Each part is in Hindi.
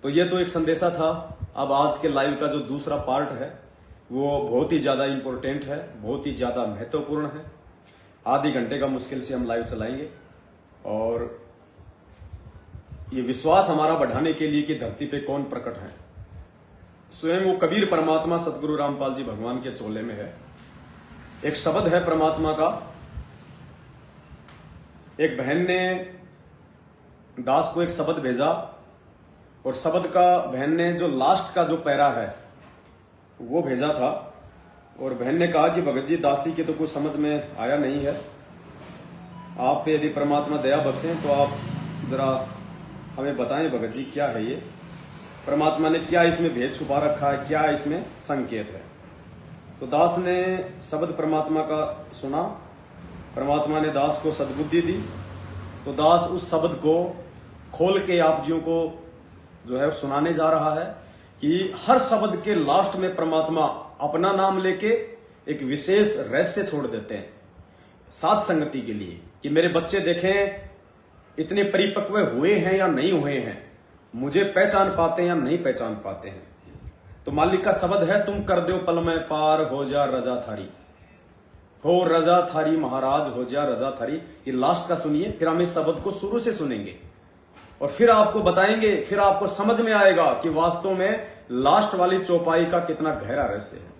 तो ये तो एक संदेशा था। अब आज के लाइव का जो दूसरा पार्ट है वो बहुत ही ज्यादा इंपॉर्टेंट है, बहुत ही ज्यादा महत्वपूर्ण है। आधे घंटे का मुश्किल से हम लाइव चलाएंगे और ये विश्वास हमारा बढ़ाने के लिए कि धरती पे कौन प्रकट है। स्वयं वो कबीर परमात्मा सतगुरु रामपाल जी भगवान के चोले में है। एक शब्द है परमात्मा का। एक बहन ने दास को एक शब्द भेजा और शब्द का बहन ने जो लास्ट का जो पैरा है वो भेजा था और बहन ने कहा कि भगत जी दासी के तो कुछ समझ में आया नहीं है, आप पे यदि परमात्मा दया बख्शें तो आप जरा हमें बताएं भगत जी क्या है ये, परमात्मा ने क्या इसमें भेद छुपा रखा है, क्या इसमें संकेत है। तो दास ने शब्द परमात्मा का सुना, परमात्मा ने दास को सद्बुद्धि दी। तो दास उस शब्द को खोल के आप जियों को जो है सुनाने जा रहा है कि हर शब्द के लास्ट में परमात्मा अपना नाम लेके एक विशेष रहस्य छोड़ देते हैं साध संगति के लिए कि मेरे बच्चे देखें इतने परिपक्व हुए हैं या नहीं हुए हैं, मुझे पहचान पाते हैं या नहीं पहचान पाते हैं। तो मालिक का शब्द है, तुम कर दो पल में पार हो जा रजा थारी, हो रजा थारी महाराज हो जा रजा थारी। ये लास्ट का सुनिए, फिर हम इस शब्द को शुरू से सुनेंगे और फिर आपको बताएंगे, फिर आपको समझ में आएगा कि वास्तव में लास्ट वाली चौपाई का कितना गहरा रहस्य है।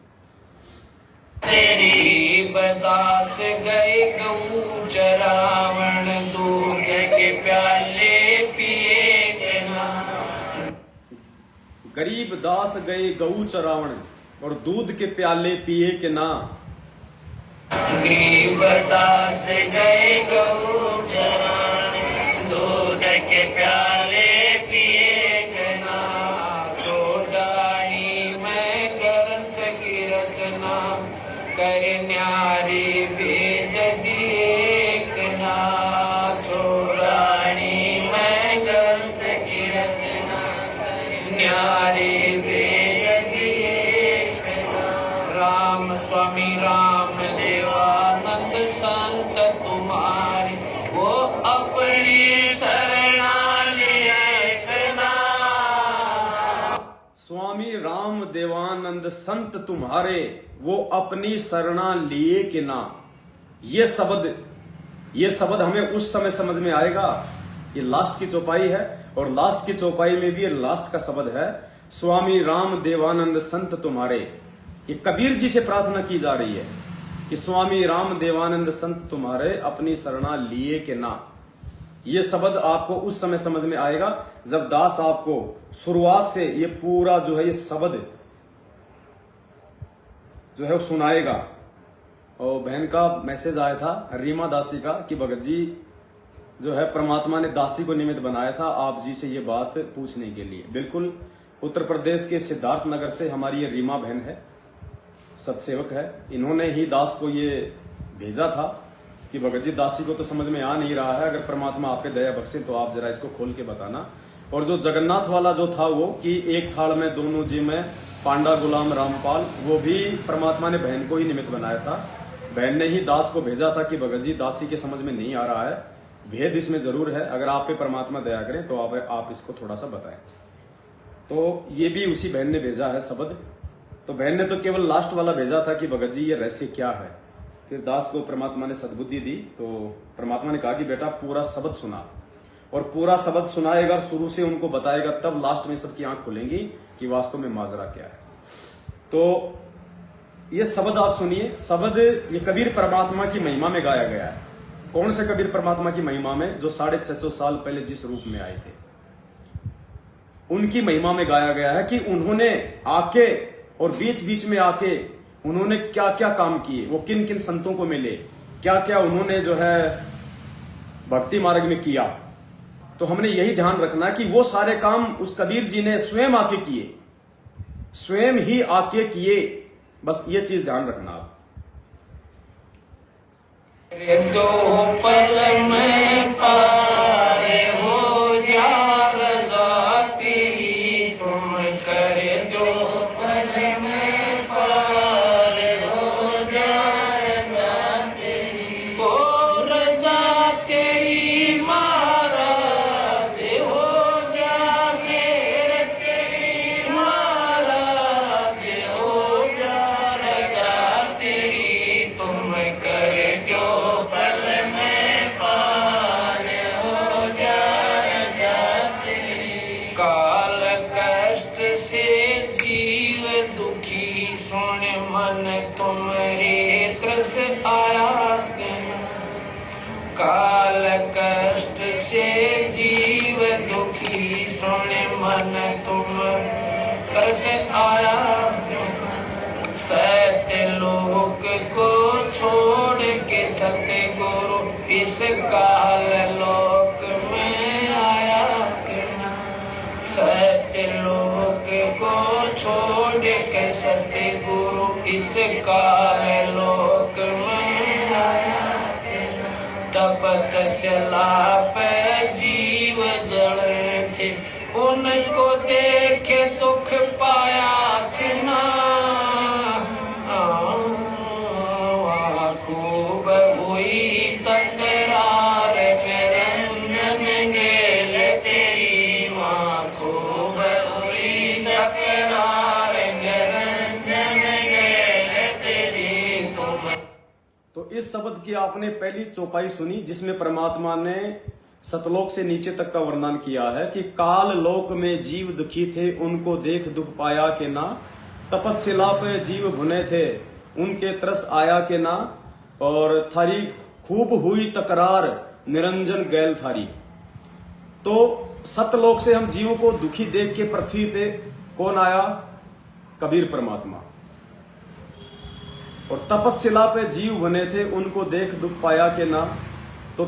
तेरी बदास गए गऊ चरावण, दूध के प्याले पिए के ना। गरीब दास गए गऊ चरावण और दूध के प्याले पिए के ना। गरीब दास गए गऊ चरावण, दूध के प्याले पिए के ना। चौड़ाई में ग्रंथ की रचना कर न्यारी भेद दिए के ना। चौड़ाई में ग्रंथ की रचना न्यारी भेद दिए के ना। राम स्वामी राम देवानंद संत तुम्हारी, वो अपनी शरणा लिए के ना। स्वामी राम देवानंद संत तुम्हारे, वो अपनी शरणा लिए के ना। ये शब्द हमें उस समय समझ में आएगा। ये लास्ट की चौपाई है और लास्ट की चौपाई में भी ये लास्ट का शब्द है, स्वामी राम देवानंद संत तुम्हारे। ये कबीर जी से प्रार्थना की जा रही है कि स्वामी राम देवानंद संत तुम्हारे, अपनी शरणा लिए के ना। ये शब्द आपको उस समय समझ में आएगा जब दास आपको शुरुआत से ये पूरा जो है ये शब्द जो है वो सुनाएगा। और बहन का मैसेज आया था रीमा दासी का कि भगत जी जो है परमात्मा ने दासी को निमित्त बनाया था आप जी से ये बात पूछने के लिए। बिल्कुल, उत्तर प्रदेश के सिद्धार्थ नगर से हमारी ये रीमा बहन है, सत्सेवक है। इन्होंने ही दास को ये भेजा था कि भगत जी दासी को तो समझ में आ नहीं रहा है, अगर परमात्मा आप पे दया बख्शे तो आप जरा इसको खोल के बताना। और जो जगन्नाथ वाला जो था वो कि एक थाल में दोनों जी में पांडा गुलाम रामपाल, वो भी परमात्मा ने बहन को ही निमित्त बनाया था। बहन ने ही दास को भेजा था कि भगत जी दासी के समझ में नहीं आ रहा है, भेद इसमें जरूर है, अगर आप पे परमात्मा दया करें तो आप इसको थोड़ा सा बताएं। तो ये भी उसी बहन ने भेजा है शब्द। तो बहन ने तो केवल लास्ट वाला भेजा था कि भगत जी ये रहस्य क्या है। फिर दास को परमात्मा ने सद्बुद्धि दी तो परमात्मा ने कहा कि बेटा पूरा शब्द सुना, और पूरा शब्द सुनाएगा, शुरू से उनको बताएगा, तब लास्ट में सबकी आंख खुलेंगी कि वास्तव में माजरा क्या है। तो ये शब्द आप सुनिए। शब्द ये कबीर परमात्मा की महिमा में गाया गया है। कौन से कबीर परमात्मा की महिमा में? जो 650 साल पहले जिस रूप में आए थे उनकी महिमा में गाया गया है कि उन्होंने आके और बीच बीच में आके उन्होंने क्या क्या काम किए, वो किन किन संतों को मिले, क्या क्या उन्होंने जो है भक्ति मार्ग में किया। तो हमने यही ध्यान रखना कि वो सारे काम उस कबीर जी ने स्वयं आके किए, स्वयं ही आके किए। बस ये चीज ध्यान रखना आप। दो पल में पार हो जा रज़ा तेरी, तुम करे दो पल में पार हो जा रज़ा तेरी। ओ रज़ा तेरी महाराज हो जा मेरे आया सत्यलोक को छोड़ के सतगुरु इस काल लोक में आया सत्यलोक को छोड़ के सतगुरु इस काल लोक में आया तपस्या पे जीव जड़ थे उनको देखे दुख पाया कि ना खूब हुई तकरार निरंजन गेल तेरी माँ खूब हुई तकरार निरंजन गेल तेरी तुम। तो इस शब्द की आपने पहली चौपाई सुनी जिसमें परमात्मा ने सतलोक से नीचे तक का वर्णन किया है कि काल लोक में जीव दुखी थे उनको देख दुख पाया के ना तपस्या पे जीव भुने थे उनके तरस आया के ना और थारी खूब हुई तकरार निरंजन गैल थारी। तो सतलोक से हम जीवों को दुखी देख के पृथ्वी पे कौन आया? कबीर परमात्मा। और तपस्या पे जीव बने थे उनको देख दुख पाया के ना तो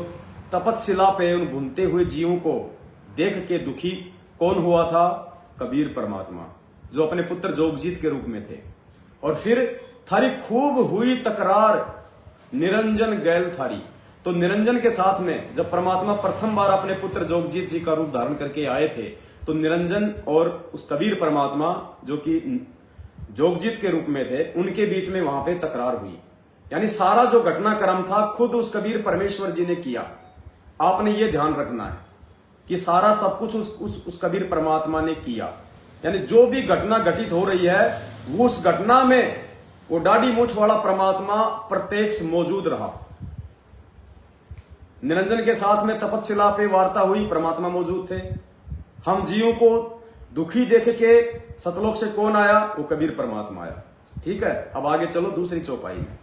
तपस्या पे उन भुनते हुए जीवों को देख के दुखी कौन हुआ था? कबीर परमात्मा जो अपने पुत्र जोगजीत के रूप में थे। और फिर थारी खूब हुई तकरार निरंजन गैल थारी। तो निरंजन के साथ में जब परमात्मा प्रथम बार अपने पुत्र जोगजीत जी का रूप धारण करके आए थे तो निरंजन और उस कबीर परमात्मा जो कि जोगजीत के रूप में थे उनके बीच में वहां पे तकरार हुई। यानी सारा जो घटनाक्रम था खुद उस कबीर परमेश्वर जी ने किया। आपने ये ध्यान रखना है कि सारा सब कुछ उस कबीर परमात्मा ने किया। यानी जो भी घटना घटित हो रही है वो उस घटना में वो दाढ़ी मूछ वाला परमात्मा प्रत्यक्ष मौजूद रहा। निरंजन के साथ में तपस्या पे वार्ता हुई, परमात्मा मौजूद थे। हम जीवों को दुखी देख के सतलोक से कौन आया? वो कबीर परमात्मा आया। ठीक है, अब आगे चलो दूसरी चौपाई में।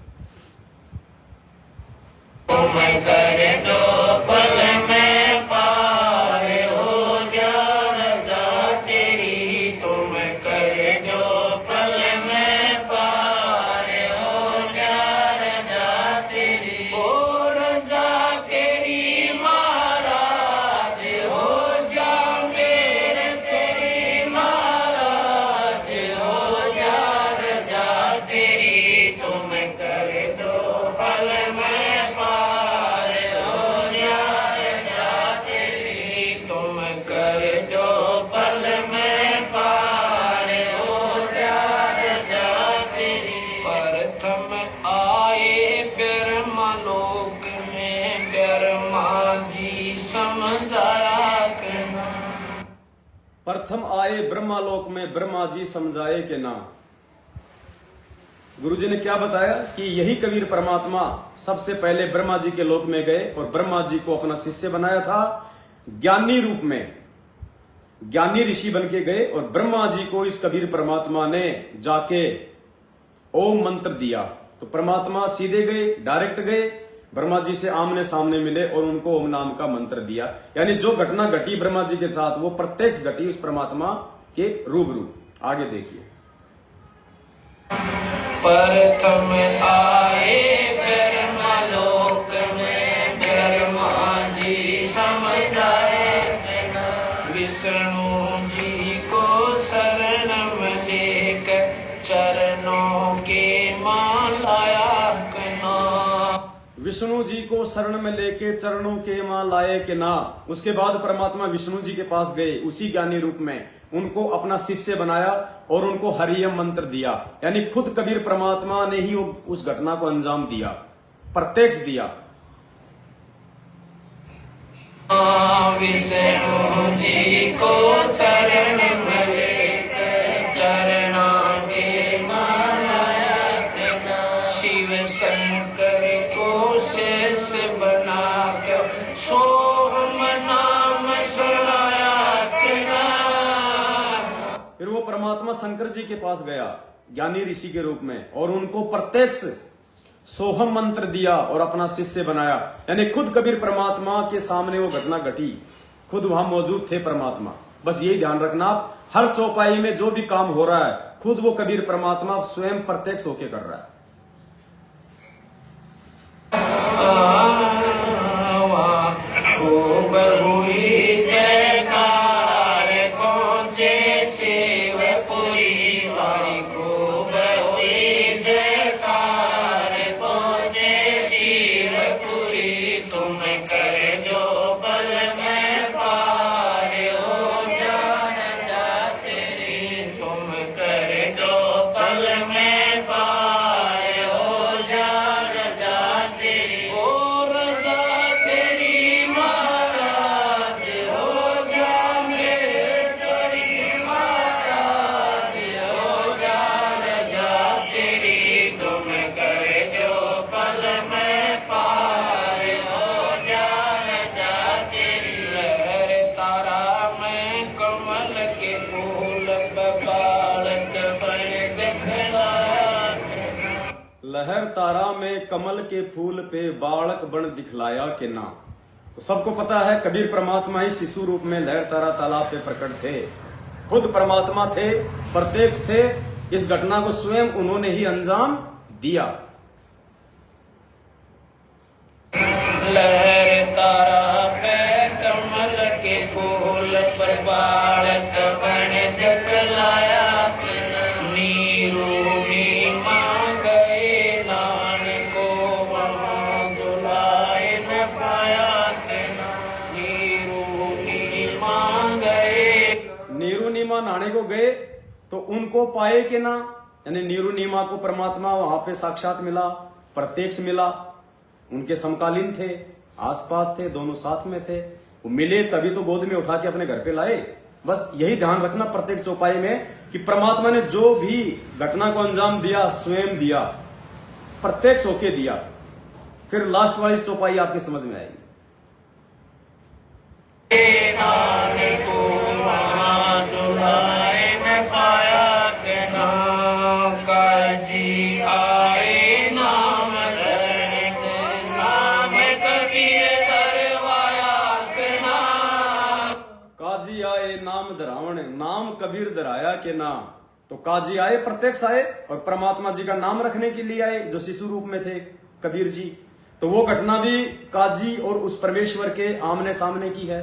तुम कर दो पल में पार हो जा रजा तेरी तुम कर दो पल में पार हो जा रजा तेरी ओ रजा तेरी महाराज हो जा मेरे तेरी महाराज हो जा रजा तेरी तुम कर दो पल में प्रथम आए ब्रह्मालोक में ब्रह्मा जी समझाए के ना। गुरु जी ने क्या बताया कि यही कबीर परमात्मा सबसे पहले ब्रह्मा जी के लोक में गए और ब्रह्मा जी को अपना शिष्य बनाया था। ज्ञानी रूप में ज्ञानी ऋषि बन के गए और ब्रह्मा जी को इस कबीर परमात्मा ने जाके ओम मंत्र दिया। तो परमात्मा सीधे गए, डायरेक्ट गए, ब्रह्मा जी से आमने सामने मिले और उनको ओम नाम का मंत्र दिया। यानी जो घटना घटी ब्रह्मा जी के साथ वो प्रत्यक्ष घटी उस परमात्मा के रूबरू। आगे देखिए। प्रथम आए ब्रह्मलोक में ब्रह्मा जी समझाए विष्णु जी को शरण में लेकर चरणों के मालाया विष्णु जी को शरण में लेके चरणों के मां लाए के ना। उसके बाद परमात्मा विष्णु जी के पास गए उसी ज्ञानी रूप में, उनको अपना शिष्य बनाया और उनको हरियम मंत्र दिया। यानी खुद कबीर परमात्मा ने ही उस घटना को अंजाम दिया, प्रत्यक्ष दिया। विष्णु जी को शरण में लेकर चरणों के मालाया शिव शंकर को शेष बना कर सोहम नाम सुनाया। फिर वो परमात्मा शंकर जी के पास गया ज्ञानी ऋषि के रूप में और उनको प्रत्यक्ष सोहम मंत्र दिया और अपना शिष्य बनाया। यानी खुद कबीर परमात्मा के सामने वो घटना घटी, खुद वहां मौजूद थे परमात्मा। बस यही ध्यान रखना आप, हर चौपाई में जो भी काम हो रहा है खुद वो कबीर परमात्मा स्वयं प्रत्यक्ष होके कर रहा है। खूब हुई जयकार पहुंचे शिवपुरी वारी, खूब हुई जयकार पहुंचे शिवपुरी। तुम कर जो बल में पार हो जान जाते रे, तुम कर जो बल में पार हो जान जाते रे। ओ रजा तेरी महाराज हो जा मेरे तेरी महाराज हो जा रजा तेरी। तुम कर जो पल में पार हो जा रजा तेरी। लहर तारा में कमल के फूल बालक बन दिखला। लहर तारा में कमल के फूल पे बालक बन दिखलाया के ना। तो सबको पता है कबीर परमात्मा ही शिशु रूप में लहर तारा तालाब पे प्रकट थे, खुद परमात्मा थे, प्रत्यक्ष थे। इस घटना को स्वयं उन्होंने ही अंजाम दिया। लहर तारा पे कमल के फूल पर बालक बन दिखलाया। नीरू नीमा गए नानको वहाँ दुलाए न पाया। नीरू नीमा गए, नीरू नीमा नहाने को गए तो उनको पाए कि ना, यानी नीरू नीमा को परमात्मा वहां पे साक्षात मिला, प्रत्यक्ष मिला, उनके समकालीन थे, आसपास थे, दोनों साथ में थे। वो मिले तभी तो गोद में उठा के अपने घर पे लाए। बस यही ध्यान रखना प्रत्येक चौपाई में कि परमात्मा ने जो भी घटना को अंजाम दिया स्वयं दिया, प्रत्यक्ष होके दिया। फिर लास्ट वाली चौपाई आपकी समझ में आएगी। नानको वहाँ दुलाए न पाया के ना। काजी आए नाम धरने से, नाम कबीर धरवाया के ना। काजी आए नाम धरावण, नाम कबीर धराया के ना। तो काजी आए, प्रत्यक्ष आए और परमात्मा जी का नाम रखने के लिए आए, जो शिशु रूप में थे कबीर जी। तो वो घटना भी काजी और उस परमेश्वर के आमने सामने की है,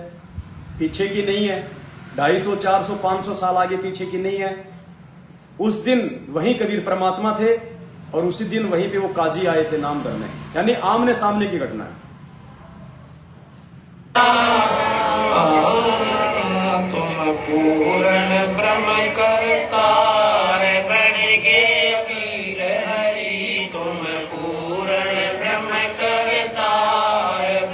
पीछे की नहीं है। 250, 400, 500 साल आगे पीछे की नहीं है। उस दिन वहीं कबीर परमात्मा थे और उसी दिन वहीं पे वो काजी आए थे नाम धरने, यानी आमने सामने की घटना है। तुम पूर्ण ब्रह्म करता बन गे पीर हरि। तुम पूर्ण ब्रह्म करता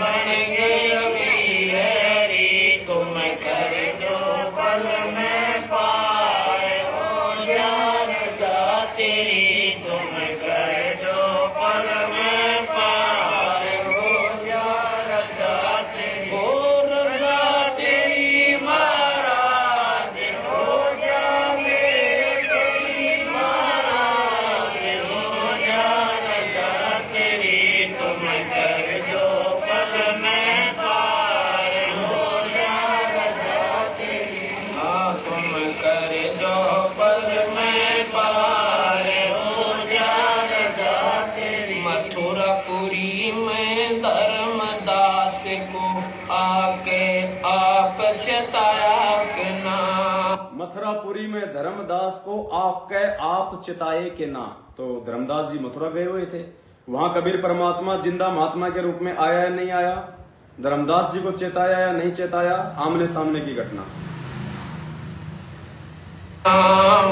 बन गे पीर हरि। तुम कर जो बल में पार हो जान जा तेरी। तुम कर जो बल में पार हो जान जा तेरी। हो रजा तेरी महाराज हो जा मेरे तेरी महाराज हो जा रजा तेरी। तुम कर जो पल में पार हो जा रजा तेरी। हाँ तुम कर जो पल में पार हो जा रजा तेरी। मथुरापुरी में धर्मदास को आके आप चताया के ना। मथुरापुरी में धर्मदास को आके आप चिताए के ना। तो धर्मदास जी मथुरा गए हुए थे, वहां कबीर परमात्मा जिंदा महात्मा के रूप में आया या नहीं आया, धर्मदास जी को चेताया या नहीं चेताया, आमने सामने की घटना।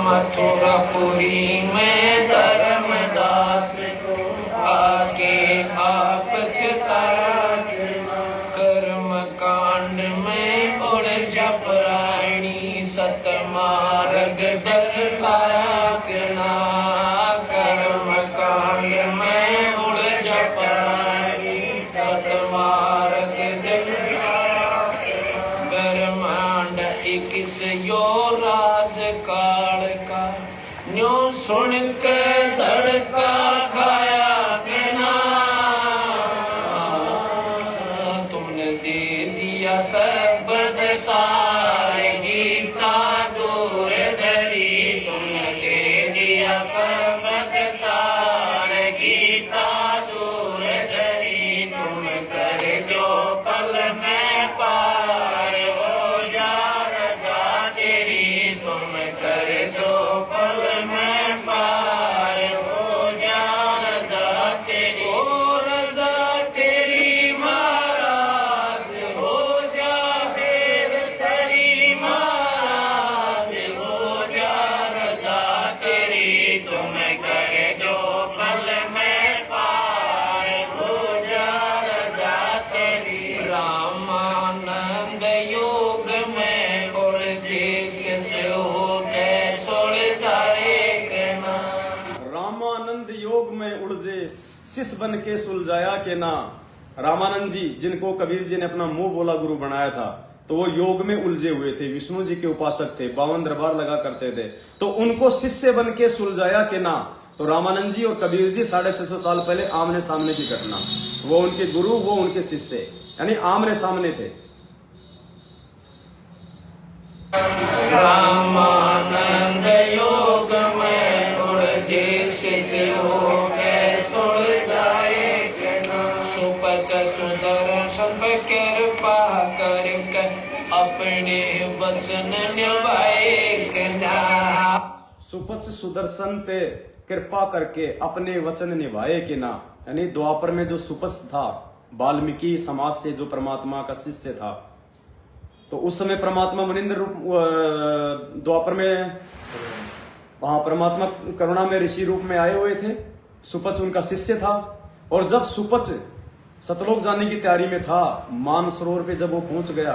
मथुरापुरी में धर्मदास को आके आप चताया के ना। कर्म कांड में उड़ जपरायणी सतमार्ग दर्शाया के ना। कर्म कांड में उड़ जपरायणी सतमार्ग दर्शाया के ना। ब्रह्मांड 21 यो राजकाल का न्यो सुन के धड़का खाया के ना। तुमने दे दिया सब सारगी शिष्य बन के सुलझाया के ना। रामानंद जी, जिनको कबीर जी ने अपना मुंह बोला गुरु बनाया था, तो वो योग में उलझे हुए थे, विष्णु जी के उपासक थे, 52 दरबार लगा करते थे, तो उनको शिष्य बन के सुलझाया के ना। तो रामानंद जी और कबीर जी 650 साल पहले आमने सामने की घटना, वो उनके गुरु, वो उनके शिष्य, यानी आमने सामने थे। रामानंद योग में उलझे शिष्य हो गए सुलझाए के ना। सुपथ सुदर्शन पे कृपा करके अपने वचन निभाए के ना। सुपथ सुदर्शन पे कृपा करके अपने वचन निभाए के ना। यानी द्वापर में जो सुपथ था, वाल्मीकि समाज से जो परमात्मा का शिष्य था, तो उस समय परमात्मा मनिंद्र रूप, द्वापर में वहां परमात्मा करुणा में ऋषि रूप में आए हुए थे। सुपच उनका शिष्य था। और जब सुपच सतलोक जाने की तैयारी में था, मानसरोवर पे जब वो पहुंच गया,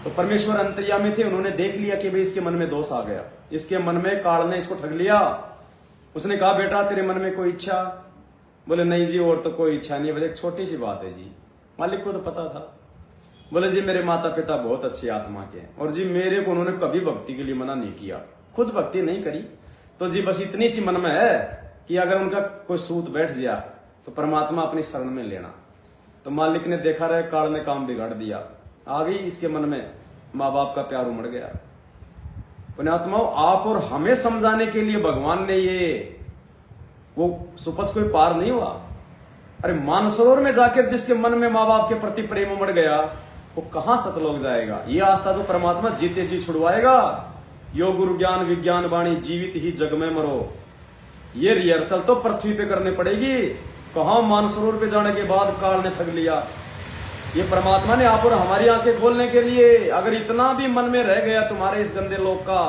तो परमेश्वर अंतर्यामी थे, उन्होंने देख लिया कि भाई इसके मन में दोष आ गया, इसके मन में काल ने इसको ठग लिया। उसने कहा, बेटा तेरे मन में कोई इच्छा? बोले नहीं जी, और तो कोई इच्छा नहीं। बोले एक छोटी सी बात है जी, मालिक को तो पता था। बोले जी मेरे माता पिता बहुत अच्छी आत्मा के हैं, और जी मेरे को उन्होंने कभी भक्ति के लिए मना नहीं किया, खुद भक्ति नहीं करी, तो जी बस इतनी सी मन में है कि अगर उनका कोई सूत बैठ गया तो परमात्मा अपनी शरण में लेना। तो मालिक ने देखा रहे, काल ने काम बिगाड़ दिया, आ गई इसके मन में माँ बाप का प्यार उमड़ गया। पुण्यात्माओं, आप और हमें समझाने के लिए भगवान ने ये, वो सुपथ कोई पार नहीं हुआ। अरे मानसरोवर में जाकर जिसके मन में माँ बाप के प्रति प्रेम उमड़ गया, वो कहां सतलोक जाएगा? ये आस्था तो परमात्मा जीते जी छुड़वाएगा। यो गुरु ज्ञान विज्ञान वाणी जीवित ही जग में मरो, ये रिहर्सल तो पृथ्वी पे करनी पड़ेगी। कहां मानसरोवर पे जाने के बाद काल ने ठग लिया। ये परमात्मा ने आप और हमारी आंखें खोलने के लिए, अगर इतना भी मन में रह गया तुम्हारे इस गंदे लोक का,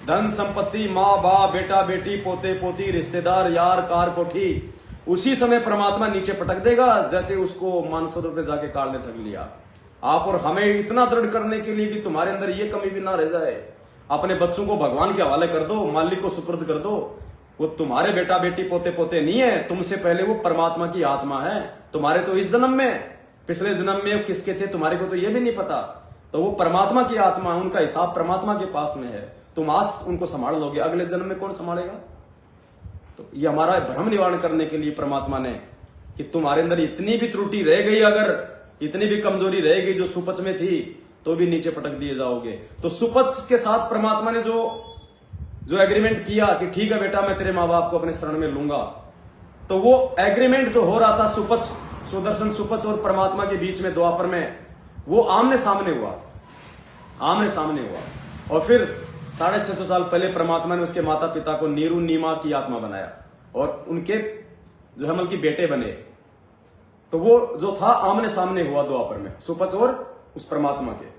धन संपत्ति, माँ बाप, बेटा बेटी, पोते पोती, रिश्तेदार, यार, कार, कोठी, उसी समय परमात्मा नीचे पटक देगा जैसे उसको मानसरोवर पे जाके काल ने ठग लिया। आप और हमें इतना दृढ़ करने के लिए कि तुम्हारे अंदर ये कमी भी ना रह जाए, अपने बच्चों को भगवान के हवाले कर दो, मालिक को सुपुर्द कर दो। वो तुम्हारे बेटा बेटी पोते पोते नहीं है, तुमसे पहले वो परमात्मा की आत्मा है। तुम्हारे तो इस जन्म में, पिछले जन्म में किसके थे तुम्हारे को तो ये भी नहीं पता। तो वो परमात्मा की आत्मा है, उनका हिसाब परमात्मा के पास में है। तुम आज उनको संभाल लोगे, अगले जन्म में कौन संभालेगा? तो ये हमारा भ्रम निवारण करने के लिए परमात्मा ने, कि तुम्हारे अंदर इतनी भी त्रुटि रह गई, अगर इतनी भी कमजोरी रह गई जो सुपच में थी, तो भी नीचे पटक दिए जाओगे। तो सुपच के साथ परमात्मा ने जो एग्रीमेंट किया कि ठीक है बेटा मैं तेरे माँ बाप को अपने शरण में लूंगा, तो वो एग्रीमेंट जो हो रहा था सुपच, सुदर्शन सुपच और परमात्मा के बीच में द्वापर में, वो आमने सामने हुआ, आमने सामने हुआ। और फिर 650 साल पहले परमात्मा ने उसके माता पिता को नीरू नीमा की आत्मा बनाया और उनके जो हमल की बेटे बने। तो वो जो था आमने सामने हुआ द्वापर में, सुपच और उस परमात्मा के।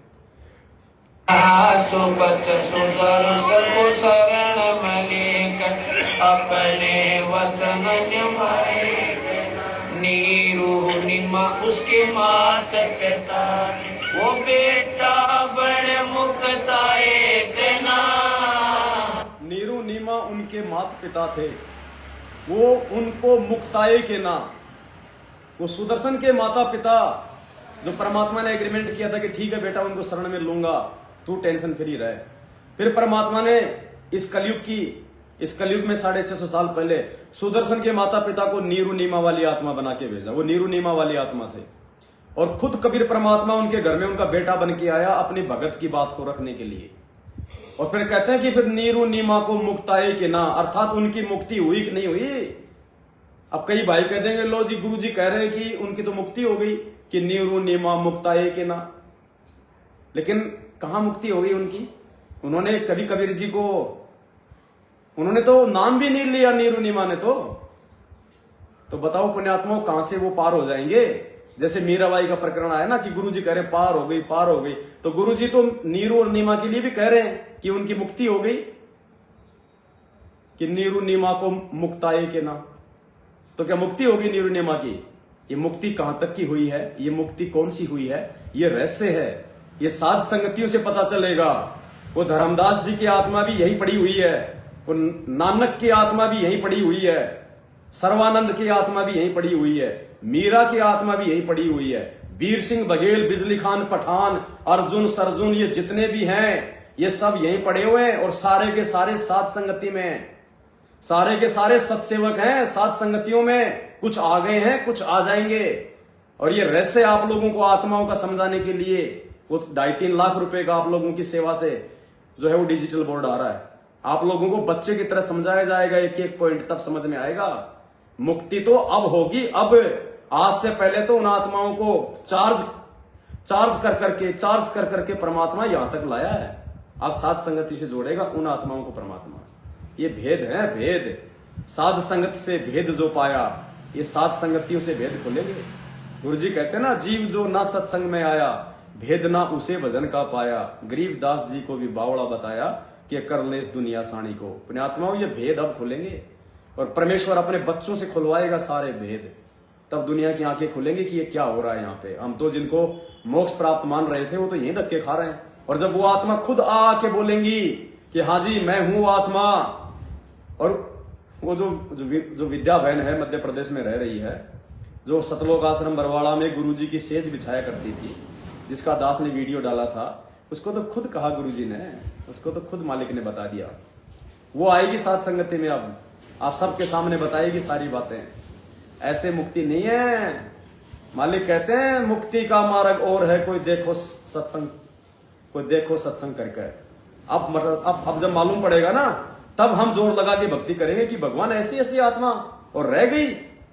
सुपथ सुदर्शन को शरण में लेकर अपने वचन निभाए, नीरू नीमा उसके माता पिता, वो बेटा बड़े मुक्ताए देना। नीरू नीमा उनके माता पिता थे, वो उनको मुक्ताए के ना। वो सुदर्शन के माता पिता जो परमात्मा ने एग्रीमेंट किया था कि ठीक है बेटा उनको शरण में लूंगा, तू टेंशन फ्री रहे। फिर परमात्मा ने इस कलयुग में 650 साल पहले सुदर्शन के माता पिता को नीरू नीमा वाली आत्मा बना के भेजा। वो नीरू नीमा वाली आत्मा थे और खुद कबीर परमात्मा उनके घर में उनका बेटा बन के आया अपनी भगत की बात को रखने के लिए। और फिर कहते हैं कि फिर नीरू नीमा को मुक्ताए के ना, अर्थात उनकी मुक्ति हुई कि नहीं हुई। अब कई भाई कह देंगे लो जी गुरु जी कह रहे हैं कि उनकी तो मुक्ति हो गई, कि नीरू नीमा मुक्ताए के ना, लेकिन कहां मुक्ति हो गई उनकी? उन्होंने कभी कबीर जी को, उन्होंने तो नाम भी नहीं लिया नीरू नीमा ने। तो बताओ पुण्यात्माओं कहां से वो पार हो जाएंगे? जैसे मीराबाई का प्रकरण आया ना कि गुरु जी कह रहे पार हो गई, पार हो गई, तो गुरु जी तो नीरू और नीमा के लिए भी कह रहे हैं कि उनकी मुक्ति हो गई, कि नीरू नीमा को मुक्ताए के ना। तो क्या मुक्ति होगी नीरू नीमा की? ये मुक्ति कहां तक की हुई है, ये मुक्ति कौन सी हुई है, ये रहस्य है, ये साध संगतियों से पता चलेगा। वो धर्मदास जी की आत्मा भी यही पड़ी हुई है, वो नानक की आत्मा भी यही पड़ी हुई है, सर्वानंद की आत्मा भी यहीं पड़ी हुई है, मीरा की आत्मा भी यहीं पड़ी हुई है, वीर सिंह बघेल, बिजली खान पठान, अर्जुन सरजुन, ये जितने भी हैं ये सब यहीं पड़े हुए हैं और सारे के सारे सात संगति में हैं। सारे के सारे सत्सेवक हैं सात संगतियों में, कुछ आ गए हैं कुछ आ जाएंगे। और ये रहस्य आप लोगों को आत्माओं का समझाने के लिए वो 2.5-3 लाख रुपए का आप लोगों की सेवा से जो है वो डिजिटल बोर्ड आ रहा है। आप लोगों को बच्चे की तरह समझाया जाएगा एक एक पॉइंट, तब समझ में आएगा। मुक्ति तो अब होगी, अब आज से पहले तो उन आत्माओं को चार्ज कर करके परमात्मा यहां तक लाया है। अब साध संगति से जोड़ेगा उन आत्माओं को परमात्मा। ये भेद है, भेद। साध संगत से भेद जो पाया, ये साध संगतियों से भेद खुलेंगे। गुरु जी कहते हैं ना, जीव जो ना सत्संग में आया, भेद ना उसे भजन का पाया। गरीबदास जी को भी बावड़ा बताया कि कर ले इस दुनिया साणी को। पुण्यात्माओं, ये भेद अब खुलेंगे और परमेश्वर अपने बच्चों से खुलवाएगा सारे भेद। तब दुनिया की आंखें खुलेंगी कि ये क्या हो रहा है यहाँ पे। हम तो जिनको मोक्ष प्राप्त मान रहे थे वो तो यही धक्के खा रहे हैं। और जब वो आत्मा खुद आके बोलेंगी कि हाँ जी मैं हूं आत्मा, और वो जो विद्या बहन है मध्य प्रदेश में रह रही है, जो सतलोक आश्रम बरवाड़ा में गुरुजी की सेज बिछाया करती थी, जिसका दास ने वीडियो डाला था, उसको तो खुद कहा गुरुजी ने, उसको तो खुद मालिक ने बता दिया। वो आएगी साथ संगति में, अब आप सबके सामने बताएगी सारी बातें। ऐसे मुक्ति नहीं है। मालिक कहते हैं मुक्ति का मार्ग और है, कोई देखो सत्संग करके। अब मतलब अब जब मालूम पड़ेगा ना, तब हम जोर लगा के भक्ति करेंगे कि भगवान ऐसी ऐसी आत्मा और रह गई,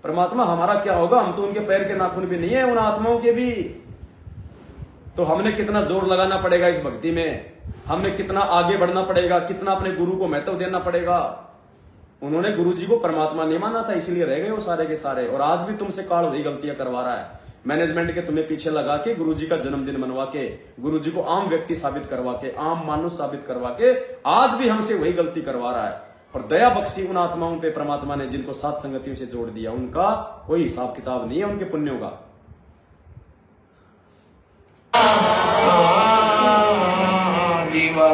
परमात्मा हमारा क्या होगा। हम तो उनके पैर के नाखून भी नहीं है, उन आत्माओं के भी। तो हमने कितना जोर लगाना पड़ेगा इस भक्ति में, हमने कितना आगे बढ़ना पड़ेगा, कितना अपने गुरु को महत्व देना पड़ेगा। उन्होंने गुरु जी को परमात्मा नहीं माना था, इसीलिए रह गए वो सारे के सारे। और आज भी तुमसे काल वही गलतियां करवा रहा है, मैनेजमेंट के तुम्हें पीछे लगा के, गुरु जी का जन्मदिन मनवा के, गुरु जी को आम व्यक्ति साबित करवा के, आम मानुष साबित करवा के आज भी हमसे वही गलती करवा रहा है। और दया बख्शी उन आत्माओं पे परमात्मा ने जिनको सात संगतियों से जोड़ दिया, उनका कोई हिसाब किताब नहीं है उनके पुण्यों का। जीवा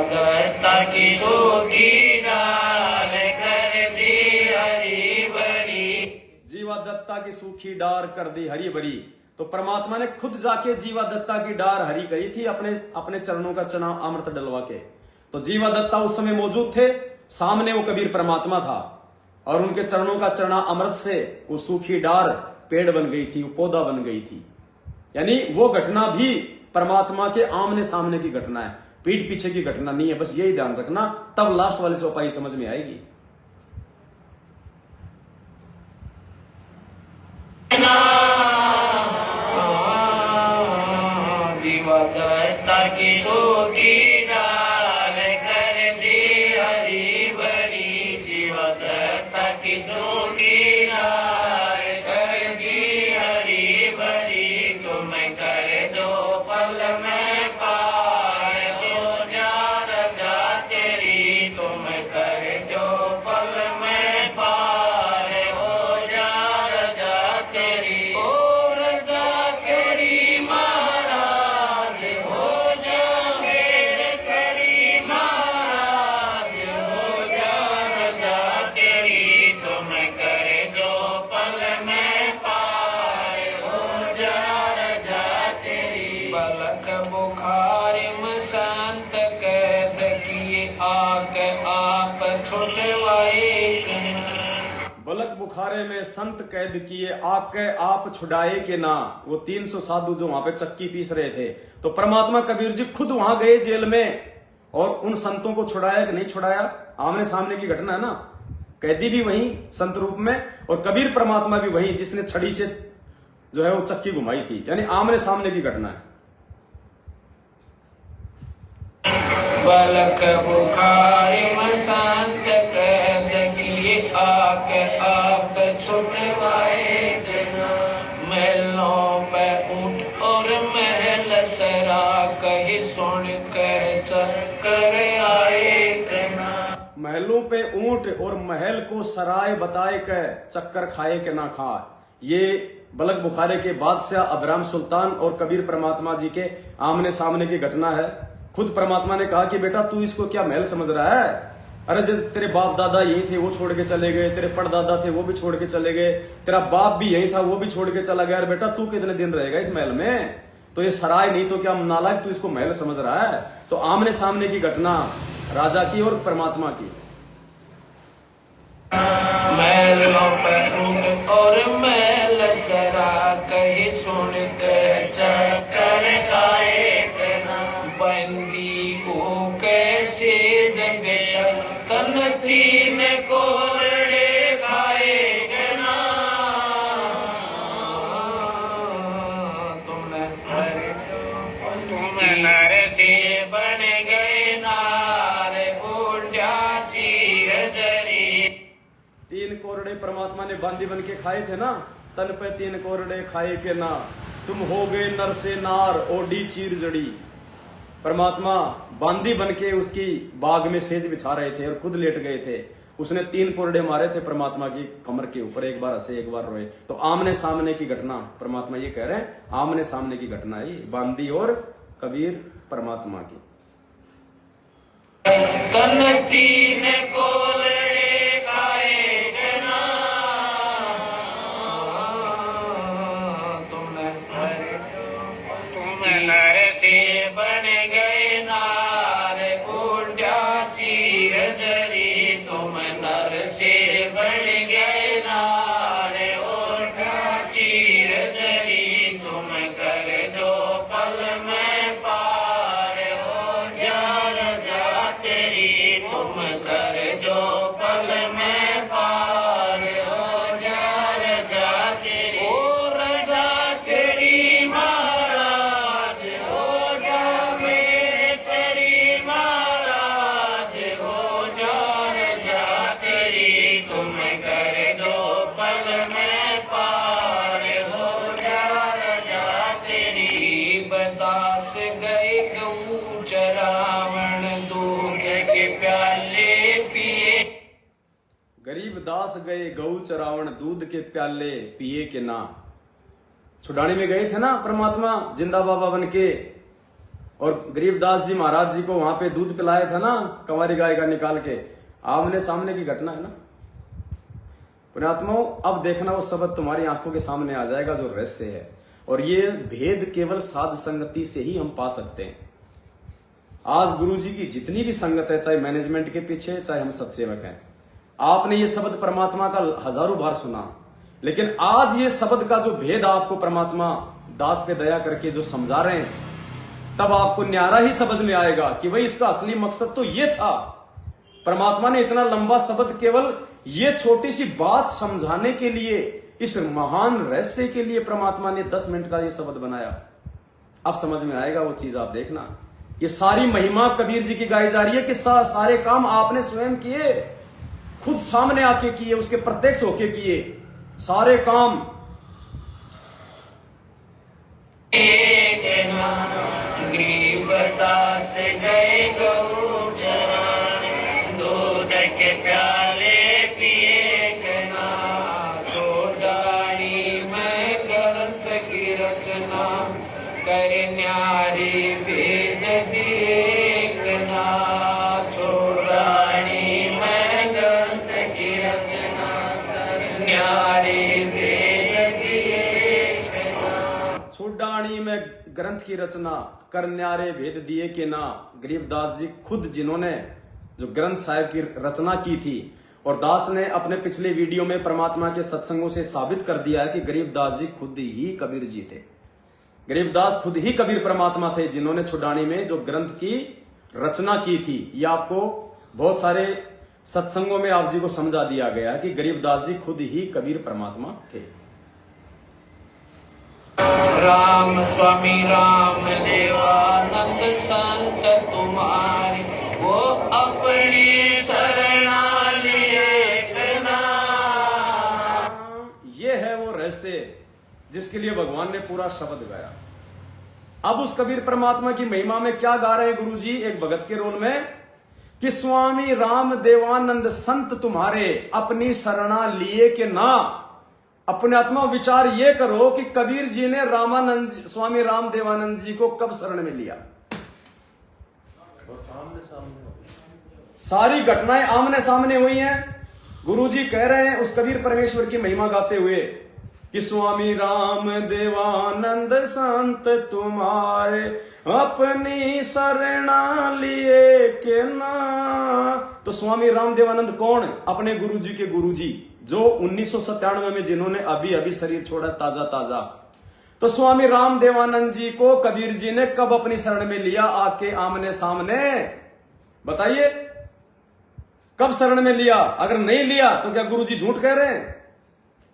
दत्ता की सूखी डार कर दी हरी भरी। तो परमात्मा ने खुद जाके जीवा दत्ता की डार हरी करी थी, अपने चरणों का चना अमृत डलवा के। तो जीवा दत्ता उस समय मौजूद थे, सामने वो कबीर परमात्मा था, और उनके चरणों का चना अमृत से वो सूखी डार पेड़ बन गई थी, वो पौधा बन गई थी। यानी वो घटना भी परमात्मा के आमने सामने की घटना है, पीठ पीछे की घटना नहीं है। बस यही ध्यान रखना, तब लास्ट वाली चौपाई समझ में आएगी। बलक बुखारे में संत कैद किए, आके आप छुड़ाए के ना। वो 300 साधु जो वहां पे चक्की पीस रहे थे, तो परमात्मा कबीर जी खुद वहां गए जेल में, और उन संतों को छुड़ाया कि नहीं छुड़ाया, आमने सामने की घटना है ना। कैदी भी वही संत रूप में, और कबीर परमात्मा भी वही जिसने छड़ी से जो है वो चक्की घुमाई थी, यानी आमने सामने की घटना है। बलक बुखारी में संत कैद किए, आके आप छुड़वाए देना। महलों पे ऊंट और महल सरा, कहीं सुन कह चक्कर आए देना। महलों पे ऊंट और महल को सराय बताए के चक्कर खाए के ना खा। ये बलक बुखारे के बादशाह अबराम सुल्तान और कबीर परमात्मा जी के आमने सामने की घटना है। खुद परमात्मा ने कहा कि बेटा तू इसको क्या महल समझ रहा है, अरे जब तेरे बाप दादा यही थे वो छोड़ के चले गए, तेरे परदादा थे वो भी छोड़ के चले गए, तेरा बाप भी यही था वो भी छोड़ के चला गया, अरे बेटा तू कितने दिन रहेगा इस महल में? तो ये सराय नहीं तो क्या नालायक तू इसको महल समझ रहा है? तो आमने सामने की घटना राजा की और परमात्मा की। महलों पर ऊंट और महल सरा कही सुन के चक्कर खाए ना, बंदी को कैसे जग छक्कन तीन कोरड़े खाए ना। तुम नर से बन गए नार उल्टा चीर जरी। तीन कोरड़े परमात्मा ने बांदी बन के खाए थे ना, तन पे तीन कोरड़े खाए के ना, तुम हो गए नर से नार ओडी चीर जड़ी। परमात्मा बांदी बन के उसकी बाग में सेज बिछा रहे थे और खुद लेट गए थे। उसने तीन कोरड़े मारे थे परमात्मा की कमर के ऊपर, एक बार हंसे एक बार रोए। तो आमने सामने की घटना परमात्मा ये कह रहे हैं, आमने सामने की घटना है बांदी और कबीर परमात्मा की। तन तीन कोरड़े खाए ना, तुम नर से बन गए नार उल्टा चीर जरी। तुम नर से बन गए नार उल्टा चीर जरी। तुम कर दो पल में पार हो जा रजा तेरी। तुम कर दो पल में पार हो जा रजा तेरी। ओ रजा तेरी महाराज हो जा मेरे तेरी महाराज हो जा रजा तेरी। तुम कर दो पल में पार हो जा रजा तेरी। बदास गए गऊ चरावण दूध के प्याले पिए। गरीब दास गए गऊ चरावण दूध के प्याले पिए के ना। छुड़ाने में गए थे ना परमात्मा जिंदा बाबा बन के, और गरीबदास जी महाराज जी को वहां पे दूध पिलाया था ना कंवारी गाय का निकाल के। आमने सामने की घटना है ना पुण्यात्माओं। अब देखना वो शब्द तुम्हारी आंखों के सामने आ जाएगा जो रहस्य है, और ये भेद केवल साध संगति से ही हम पा सकते हैं। आज गुरु जी की जितनी भी संगत है, चाहे मैनेजमेंट के पीछे चाहे हम सत्सेवक हैं, आपने ये शब्द परमात्मा का हजारों बार सुना, लेकिन आज ये शब्द का जो भेद आपको परमात्मा दास पे दया करके जो समझा रहे हैं, तब आपको न्यारा ही समझ में आएगा कि भाई इसका असली मकसद तो ये था। परमात्मा ने इतना लंबा शब्द केवल ये छोटी सी बात समझाने के लिए, इस महान रहस्य के लिए परमात्मा ने 10 मिनट का ये शब्द बनाया। अब समझ में आएगा वो चीज, आप देखना। ये सारी महिमा कबीर जी की गाई जा रही है कि सारे काम आपने स्वयं किए, खुद सामने आके किए, उसके प्रत्यक्ष होके किए सारे काम। गरीबदास गए गऊ चराने दूध के प्याले पिए के ना। छोड़ानी में ग्रंथ की रचना कर न्यारी वेद दिए के ना। छोड़ानी में ग्रंथ की रचना कर न्यारी वेद दिए के ना। छोड़ानी में ग्रंथ की रचना कर न्यारे भेद दिए के ना। गरीबदास जी खुद जिन्होंने जो ग्रंथ साहिब की रचना की थी, और दास ने अपने पिछले वीडियो में परमात्मा के सत्संगों से साबित कर दिया है कि गरीबदास जी खुद ही कबीर जी थे। गरीबदास खुद ही कबीर परमात्मा थे जिन्होंने छुड़ानी में जो ग्रंथ की रचना की थी। ये आपको बहुत सारे सत्संगों में आप जी को समझा दिया गया कि गरीबदास जी खुद ही कबीर परमात्मा थे। राम स्वामी राम देवानंद संत तुम्हारे वो अपनी शरणा लिए ना। ये है वो रहस्य जिसके लिए भगवान ने पूरा शब्द गाया। अब उस कबीर परमात्मा की महिमा में क्या गा रहे हैं गुरु जी एक भगत के रोल में, कि स्वामी राम देवानंद संत तुम्हारे अपनी शरणा लिए के ना। अपने आत्मा विचार ये करो कि कबीर जी ने रामानंद स्वामी राम देवानंद जी को कब शरण में लिया। सारी घटनाएं आमने सामने हुई हैं। गुरुजी कह रहे हैं उस कबीर परमेश्वर की महिमा गाते हुए कि स्वामी राम देवानंद संत तुम्हारे अपनी शरणा लिए के ना। तो स्वामी राम देवानंद कौन? अपने गुरुजी के गुरुजी, जो 1997 में जिन्होंने अभी अभी शरीर छोड़ा ताजा ताजा। तो स्वामी राम देवानंद जी को कबीर जी ने कब अपनी शरण में लिया? आके आमने सामने, बताइए कब शरण में लिया? अगर नहीं लिया तो क्या गुरुजी झूठ कह रहे हैं?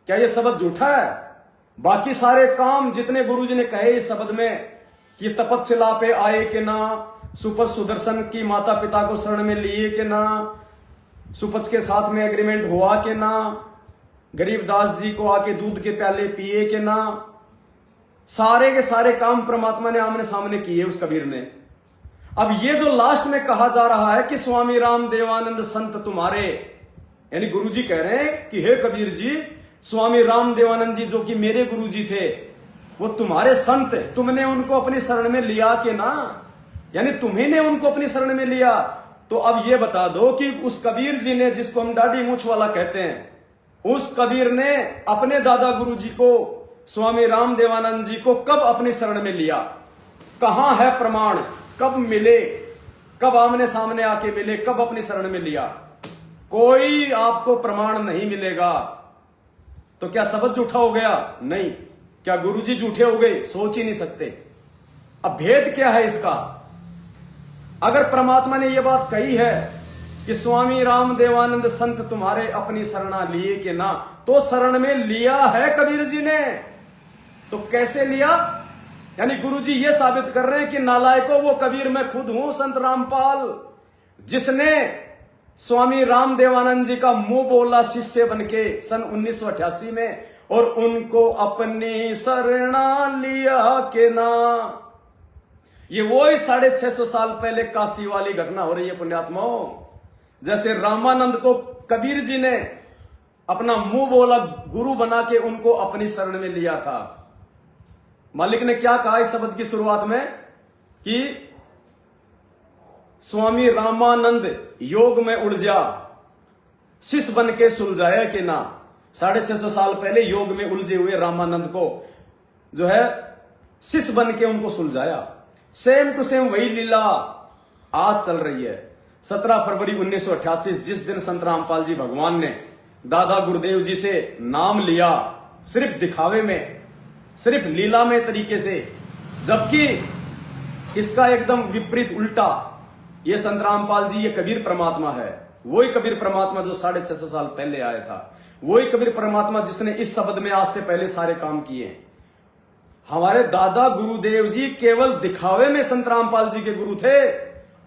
क्या ये शब्द झूठा है? बाकी सारे काम जितने गुरुजी ने कहे इस शब्द में कि तपस्या पे आए कि ना, सुपच सुदर्शन की माता पिता को शरण में लिए कि ना, सुपच के साथ में एग्रीमेंट हुआ कि ना, गरीबदास जी को आके दूध के प्याले पिए कि ना, सारे के सारे काम परमात्मा ने आमने सामने किए उस कबीर ने। अब ये जो लास्ट में कहा जा रहा है कि स्वामी राम देवानंद संत तुम्हारे, यानी गुरुजी कह रहे हैं कि हे कबीर जी, स्वामी राम देवानंद जी जो कि मेरे गुरुजी थे वो तुम्हारे संत, तुमने उनको अपनी शरण में लिया कि ना, यानी तुम्ही ने उनको अपनी शरण में लिया। तो अब ये बता दो कि उस कबीर जी ने, जिसको हम दाढ़ी मूछ वाला कहते हैं, उस कबीर ने अपने दादा गुरुजी को, स्वामी राम देवानंद जी को कब अपनी शरण में लिया? कहां है प्रमाण? कब मिले? कब आमने सामने आके मिले? कब अपनी शरण में लिया? कोई आपको प्रमाण नहीं मिलेगा। तो क्या शब्द झूठा हो गया? नहीं। क्या गुरुजी झूठे हो गए? सोच ही नहीं सकते। अब भेद क्या है इसका? अगर परमात्मा ने यह बात कही है कि स्वामी राम देवानंद संत तुम्हारे अपनी शरणा लिए कि ना, तो शरण में लिया है कबीर जी ने। तो कैसे लिया? यानी गुरुजी ये साबित कर रहे हैं कि नालायकों, वो कबीर मैं खुद हूं, संत रामपाल, जिसने स्वामी राम देवानंद जी का मुंह बोला शिष्य बनके सन 1988 में, और उनको अपनी शरणा लिया के ना। ये वो ही 650 साल पहले काशी वाली घटना हो रही है पुण्यात्माओं। जैसे रामानंद को कबीर जी ने अपना मुंह बोला गुरु बना के उनको अपनी शरण में लिया था। मालिक ने क्या कहा इस शब्द की शुरुआत में कि स्वामी रामानंद योग में उलझा, शिष्य बन के सुलझाया कि ना। 650 साल पहले योग में उलझे हुए रामानंद को जो है शिष्य बन के उनको सुलझाया। सेम टू सेम वही लीला आज चल रही है। 17 फरवरी 1988 जिस दिन संत रामपाल जी भगवान ने दादा गुरुदेव जी से नाम लिया, सिर्फ दिखावे में, सिर्फ लीलामय तरीके से, जबकि इसका एकदम विपरीत उल्टा, ये संत रामपाल जी, ये कबीर परमात्मा है। वही कबीर परमात्मा जो 650 साल पहले आया था, वही कबीर परमात्मा जिसने इस शब्द में आज से पहले सारे काम किए। हमारे दादा गुरुदेव जी केवल दिखावे में संत रामपाल जी के गुरु थे।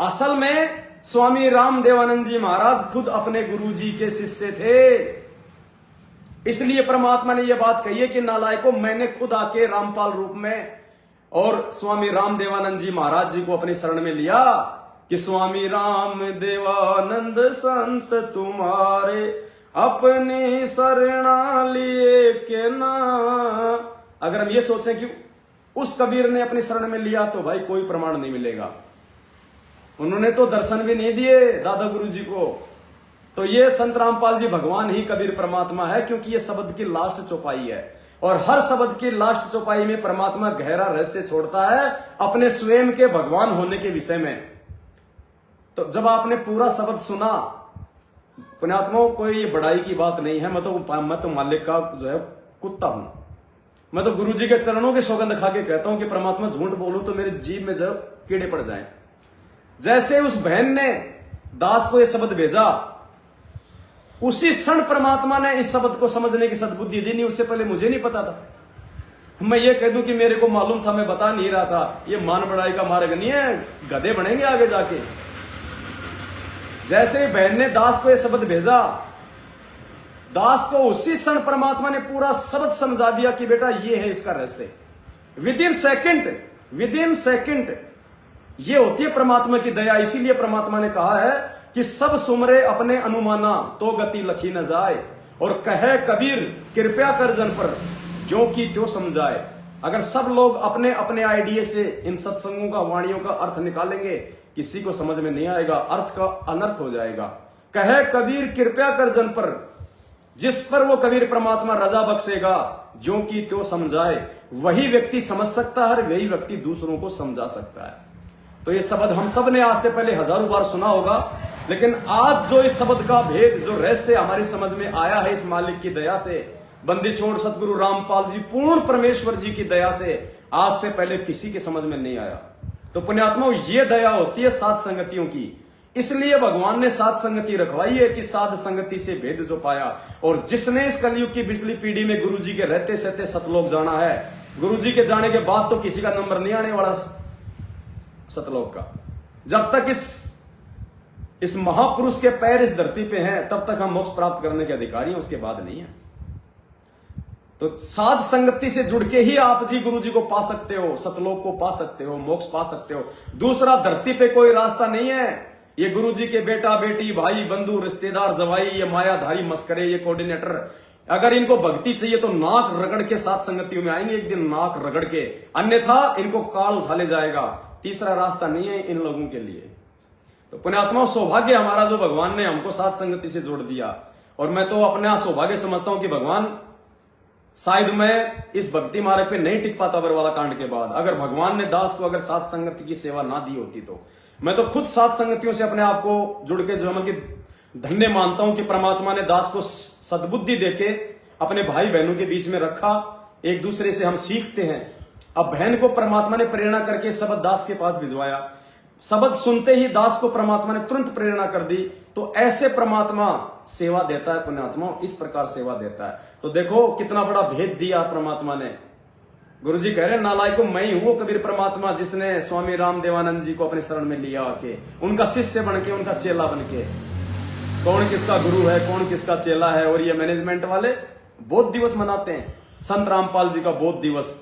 असल में स्वामी राम देवानंद जी महाराज खुद अपने गुरु जी के शिष्य थे। इसलिए परमात्मा ने यह बात कही है कि नालायकों, मैंने खुद आके रामपाल रूप में और स्वामी राम देवानंद जी महाराज जी को अपनी शरण में लिया कि स्वामी राम देवानंद संत तुम्हारे अपनी शरणा लिए के ना। अगर हम ये सोचें कि उस कबीर ने अपनी शरण में लिया तो भाई कोई प्रमाण नहीं मिलेगा। उन्होंने तो दर्शन भी नहीं दिए दादा गुरु जी को। तो ये संत रामपाल जी भगवान ही कबीर परमात्मा है, क्योंकि ये शब्द की लास्ट चौपाई है। और हर शब्द की लास्ट चौपाई में परमात्मा गहरा रहस्य छोड़ता है अपने स्वयं के भगवान होने के विषय में। तो जब आपने पूरा शब्द सुना, पुण्यात्माओं, कोई ये बड़ाई की बात नहीं है। मैं तो मालिक का जो है कुत्ता हूं। मैं तो गुरु जी के चरणों की सौगंध खा के कहता हूं कि परमात्मा झूठ बोलूं तो मेरे जीभ में जब कीड़े पड़ जाएं। जैसे उस बहन ने दास को यह शब्द भेजा, उसी क्षण परमात्मा ने इस शब्द को समझने की सद्बुद्धि दी। नहीं, उससे पहले मुझे नहीं पता था। मैं ये कह दूं कि मेरे को मालूम था, मैं बता नहीं रहा था, ये मान बढ़ाई का मार्ग नहीं है, गधे बनेंगे आगे जाके। जैसे बहन ने दास को यह शब्द भेजा, दास को उसी क्षण परमात्मा ने पूरा शब्द समझा दिया कि बेटा ये है इसका रहस्य। विद इन सेकंड ये होती है परमात्मा की दया। इसीलिए परमात्मा ने कहा है कि सब सुमरे अपने अनुमाना तो गति लखी न जाए, और कहे कबीर कृपया कर जन पर जो की त्यों समझाए। अगर सब लोग अपने अपने आइडिया से इन सत्संगों का, वाणियों का अर्थ निकालेंगे, किसी को समझ में नहीं आएगा, अर्थ का अनर्थ हो जाएगा। कहे कबीर कृपया कर जन पर, जिस पर वो कबीर परमात्मा रजा बख्शेगा, जो की त्यो समझाए, वही व्यक्ति समझ सकता है, वही व्यक्ति दूसरों को समझा सकता है। तो ये शब्द हम सब ने आज से पहले हजारों बार सुना होगा, लेकिन आज जो इस शब्द का भेद, जो रहस्य हमारी समझ में आया है इस मालिक की दया से, बंदी छोड़ सतगुरु रामपाल जी पूर्ण परमेश्वर जी की दया से, आज से पहले किसी के समझ में नहीं आया। तो पुण्यात्माओं, ये दया होती है साध संगतियों की। इसलिए भगवान ने साध संगति रखवाई है कि साध संगति से भेद जो पाया। और जिसने इस कलयुग की पिछली पीढ़ी में गुरु जी के रहते सहते सतलोक जाना है, गुरु जी के जाने के बाद तो किसी का नंबर नहीं आने वाला सतलोक का। जब तक इस महापुरुष के पैर इस धरती पे हैं, तब तक हम मोक्ष प्राप्त करने के अधिकारी हैं, उसके बाद नहीं है। तो साध संगति से जुड़ के ही आप जी गुरु जी को पा सकते हो, सतलोक को पा सकते हो, मोक्ष पा सकते हो। दूसरा धरती पे कोई रास्ता नहीं है। ये गुरु जी के बेटा बेटी, भाई बंधु, रिश्तेदार, जवाई, ये मायाधारी मस्करे, ये कोऑर्डिनेटर, अगर इनको भक्ति चाहिए तो नाक रगड़ के साथ संगतियों में आएंगे एक दिन, नाक रगड़ के, अन्यथा इनको काल उठा ले जाएगा। तीसरा रास्ता नहीं है इन लोगों के लिए। तो पुण्यात्माओं, सौभाग्य हमारा जो भगवान ने हमको साथ संगति से जोड़ दिया। और मैं तो अपना सौभाग्य समझता हूं कि भगवान, शायद मैं इस भक्ति मार्ग पे नहीं टिक पाता बरवाला कांड के बाद, अगर भगवान ने दास को अगर साथ संगति की सेवा ना दी होती तो। मैं तो खुद साथ संगतियों से अपने आप को जुड़ के जो है धन्य मानता हूं कि परमात्मा ने दास को सद्बुद्धि देके अपने भाई बहनों के बीच में रखा। एक दूसरे से हम सीखते हैं। अब बहन को परमात्मा ने प्रेरणा करके शब्द दास के पास भिजवाया। शब्द सुनते ही दास को परमात्मा ने तुरंत प्रेरणा कर दी। तो ऐसे परमात्मा सेवा देता है पुण्यात्मा, इस प्रकार सेवा देता है। तो देखो कितना बड़ा भेद दिया परमात्मा ने। गुरु जी कह रहे हैं, नालायकों मैं ही हूं वो कबीर परमात्मा जिसने स्वामी राम देवानंद जी को अपने शरण में लिया आके, उनका शिष्य बन के, उनका चेला बन के। कौन किसका गुरु है, कौन किसका चेला है। और ये मैनेजमेंट वाले बोध दिवस मनाते हैं, संत रामपाल जी का बोध दिवस,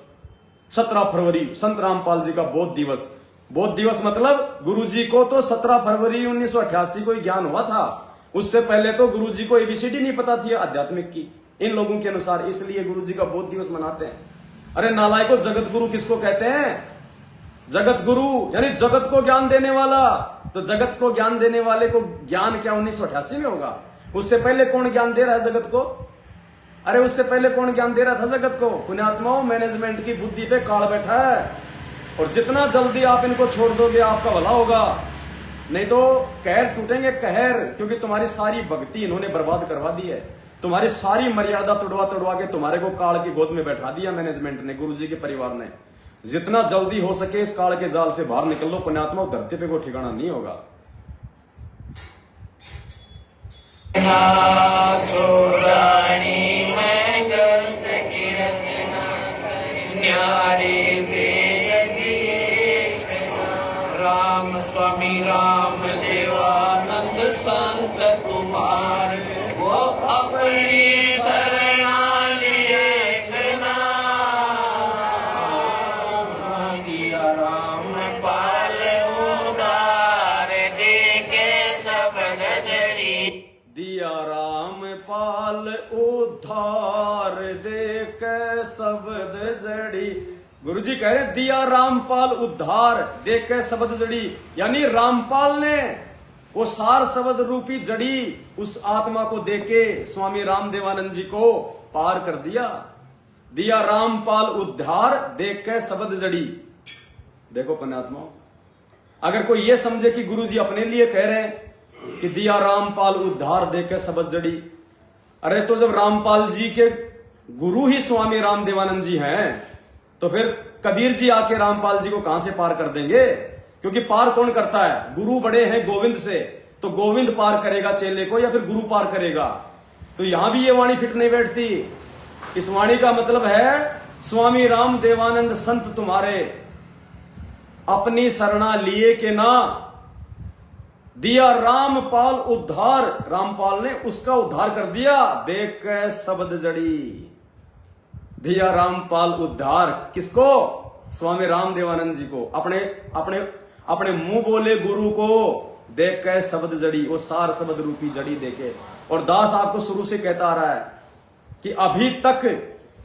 17 फरवरी संत रामपाल जी का बोध दिवस। बोध दिवस मतलब गुरुजी को तो 17 फरवरी 1988 को ही ज्ञान हुआ था। उससे पहले तो गुरुजी को एबीसीडी नहीं पता थी आध्यात्मिक की इन लोगों के अनुसार, इसलिए गुरुजी का बोध दिवस मनाते हैं। अरे नालायकों, जगत गुरु किसको कहते हैं? जगत गुरु यानी जगत को ज्ञान देने वाला। तो जगत को ज्ञान देने वाले को ज्ञान क्या 1988 में होगा? उससे पहले कौन ज्ञान दे रहा है जगत को? अरे उससे पहले कौन ज्ञान दे रहा था जगत को? पुण्यात्माओं, मैनेजमेंट की बुद्धि पे काल बैठा है। और जितना जल्दी आप इनको छोड़ दोगे आपका भला होगा, नहीं तो कहर टूटेंगे कहर। क्योंकि तुम्हारी सारी भक्ति इन्होंने बर्बाद करवा दी है। तुम्हारी सारी मर्यादा तोड़वा के तुम्हारे को काल की गोद में बैठा दिया मैनेजमेंट ने, गुरुजी के परिवार ने। जितना जल्दी हो सके इस काल के जाल से बाहर निकल लो पुण्यात्मा, धरती पे कोई ठिकाना नहीं होगा। राम स्वामी राम देवानंद संत तुम्हारे, वो अपनी शरणा लिए दिया राम पाल उदार देके सबद जड़ी, दिया राम पाल उद्धार देके सबद जड़ी। गुरुजी कह रहे दिया रामपाल उद्धार देके शब्द जड़ी, यानी रामपाल ने वो सार शब्द रूपी जड़ी उस आत्मा को देके स्वामी रामदेवानंद जी को पार कर दिया। दिया रामपाल उद्धार देके शब्द जड़ी। देखो पुण्यात्मा, अगर कोई ये समझे कि गुरुजी अपने लिए कह रहे हैं कि दिया रामपाल उद्धार देके शब्द जड़ी, अरे तो जब रामपाल जी के गुरु ही स्वामी रामदेवानंद जी हैं, तो फिर कबीर जी आके रामपाल जी को कहां से पार कर देंगे? क्योंकि पार कौन करता है? गुरु बड़े हैं गोविंद से, तो गोविंद पार करेगा चेले को या फिर गुरु पार करेगा? तो यहां भी ये वाणी फिट नहीं बैठती। इस वाणी का मतलब है स्वामी राम देवानंद संत तुम्हारे, अपनी शरणा लिए के ना दिया रामपाल उद्धार। रामपाल ने उसका उद्धार कर दिया, देख के शब्द जड़ी। दिया रामपाल उद्धार किसको? स्वामी रामदेवानंद जी को। अपने अपने अपने मुंह बोले गुरु को देख के शब्द जड़ी, वो सार शब्द रूपी जड़ी देके। और दास आपको शुरू से कहता आ रहा है कि अभी तक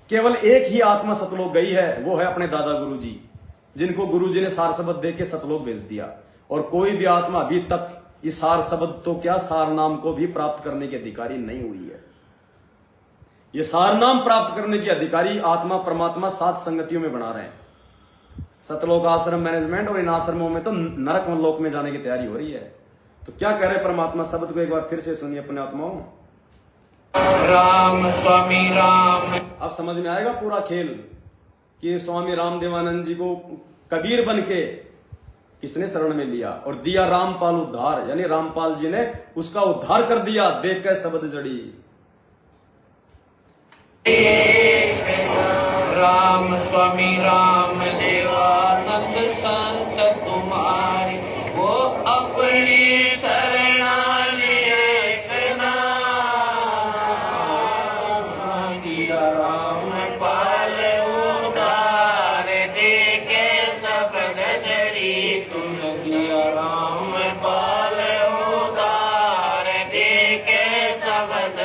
केवल एक ही आत्मा सतलोक गई है, वो है अपने दादा गुरु जी, जिनको गुरु जी ने सार शब्द दे के सतलोक भेज दिया। और कोई भी आत्मा अभी तक इस सार शब्द तो क्या सार नाम को भी प्राप्त करने की अधिकारी नहीं हुई है। ये सार नाम प्राप्त करने की अधिकारी आत्मा परमात्मा 7 संगतियों में बना रहे हैं। सतलोक आश्रम मैनेजमेंट, और इन आश्रमों में तो नरक लोक में जाने की तैयारी हो रही है। तो क्या कह रहे परमात्मा शब्द को एक बार फिर से सुनिए अपने आत्माओं। राम स्वामी राम। अब समझ में आएगा पूरा खेल कि स्वामी रामदेवानंद जी को कबीर बन के किसने शरण में लिया और दिया रामपाल उद्धार, यानी रामपाल जी ने उसका उद्धार कर दिया। देख कर शब्द जड़ी राम स्वामी राम देवानंद संत तुम्हारे, वो अपनी शरणा लेखना दिया रामपाल उद्धार देके शब्द जड़ी। तुम दिया रामपाल उद्धार देके शब्द